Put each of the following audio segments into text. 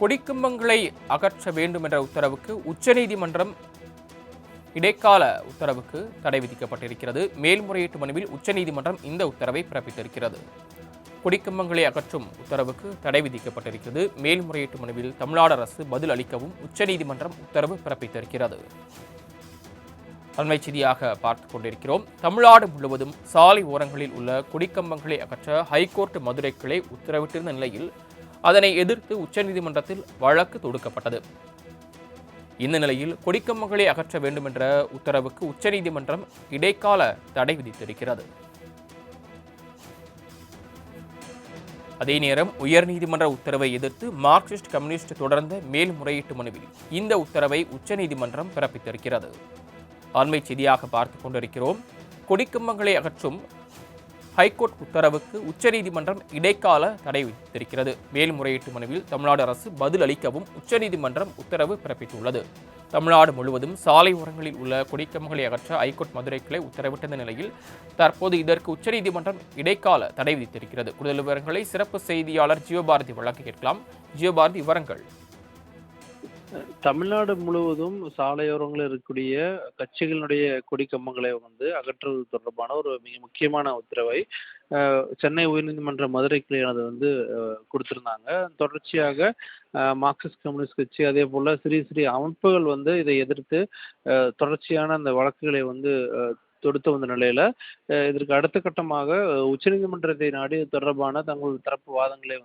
கொடிக்கம்பங்களை அகற்ற வேண்டும் என்ற உத்தரவுக்கு உச்சநீதிமன்றம் இடைக்கால உத்தரவுக்கு தடை விதிக்கப்பட்டிருக்கிறது. மேல்முறையீட்டு மனுவில் உச்சநீதிமன்றம் இந்த உத்தரவை பிறப்பித்திருக்கிறது. கொடிக்கம்பங்களை அகற்றும் உத்தரவுக்கு தடை விதிக்கப்பட்டிருக்கிறது. மேல்முறையீட்டு மனுவில் தமிழ்நாடு அரசு பதில் அளிக்கவும் உச்சநீதிமன்றம் உத்தரவு பிறப்பித்திருக்கிறது. அண்மை செய்தியாக பார்த்துக் கொண்டிருக்கிறோம். தமிழ்நாடு முழுவதும் சாலை ஓரங்களில் உள்ள கொடிக்கம்பங்களை அகற்ற ஹைகோர்ட் மதுரை கிளை உத்தரவிட்டிருந்த நிலையில் அதனை எதிர்த்து உச்சநீதிமன்றத்தில் வழக்கு தொடுக்கப்பட்டது. இந்த நிலையில் கொடிக்கம்பங்களை அகற்ற வேண்டும் என்ற உத்தரவுக்கு உச்சநீதிமன்றம் இடைக்கால தடை விதித்திருக்கிறது. அதே நேரம் உயர்நீதிமன்ற உத்தரவை எதிர்த்து மார்க்சிஸ்ட் கம்யூனிஸ்ட் தொடர்ந்த மேல்முறையீட்டு மனுவில் இந்த உத்தரவை உச்சநீதிமன்றம் பிறப்பித்திருக்கிறது. அண்மை செய்தியாக பார்த்துக் கொண்டிருக்கிறோம். கொடிக்கம்பங்களை அகற்றும் ஹைகோர்ட் உத்தரவுக்கு உச்சநீதிமன்றம் இடைக்கால தடை விதித்திருக்கிறது. மேல்முறையீட்டு மனுவில் தமிழ்நாடு அரசு பதில் அளிக்கவும் உச்சநீதிமன்றம் உத்தரவு பிறப்பித்துள்ளது. தமிழ்நாடு முழுவதும் சாலை ஓரங்களில் உள்ள கொடிக்கம்பங்களை அகற்ற ஹைகோர்ட் மதுரை கிளை உத்தரவிட்ட நிலையில் தற்போது இதற்கு உச்சநீதிமன்றம் இடைக்கால தடை விதித்திருக்கிறது. கூடுதல் விவரங்களை சிறப்பு செய்தியாளர் ஜியோபாரதி வழங்க கேட்கலாம். ஜியோபாரதி, விவரங்கள். தமிழ்நாடு முழுவதும் சாலையோரங்களில் இருக்கக்கூடிய கட்சிகளுடைய கொடி கம்பங்களை அகற்றுவது தொடர்பான ஒரு மிக முக்கியமான உத்தரவை சென்னை உயர்நீதிமன்ற மதுரை கிளையானது கொடுத்திருந்தாங்க. தொடர்ச்சியாக மார்க்சிஸ்ட் கம்யூனிஸ்ட் கட்சி அதே போல சிறிய சிறிய அமைப்புகள் இதை எதிர்த்து தொடர்ச்சியான அந்த வழக்குகளை தொடுத்து வந்த நிலையில இதற்கு அடுத்த கட்டமாக உச்சநீதிமன்றத்தை நாடி தொடர்பான தங்கள் தரப்பு வாதங்களை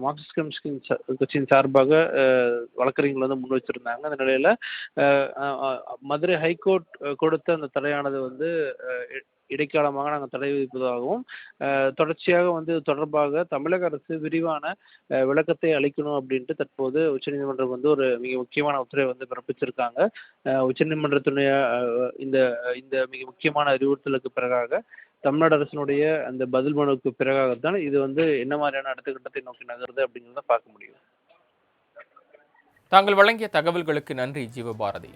மார்க்சிஸ்ட் கம்யூனிஸ்ட் கட்சியின் சார்பாக வழக்கறிஞர்கள் முன் வச்சிருந்தாங்க. அந்த நிலையில மதுரை ஹைகோர்ட் கொடுத்த அந்த தடையானது இடைக்காலமாக நாங்கள் தடை விதிப்பதாகவும் தொடர்ச்சியாக தொடர்பாக தமிழக அரசு விரிவான விளக்கத்தை அளிக்கணும் அப்படின்ட்டு தற்போது உச்சநீதிமன்றம் ஒரு மிக முக்கியமான உத்தரவை பிறப்பிச்சிருக்காங்க. உச்சநீதிமன்றத்தினுடைய இந்த இந்த மிக முக்கியமான அறிவுறுத்தலுக்கு பிறகாக தமிழ்நாடு அரசினுடைய அந்த பதில் மனுவுக்கு பிறகாகத்தான் இது என்ன மாதிரியான அடுத்த கட்டத்தை நோக்கி நகருது அப்படிங்கிறத பார்க்க முடியும். தாங்கள் வழங்கிய தகவல்களுக்கு நன்றி ஜீவபாரதி.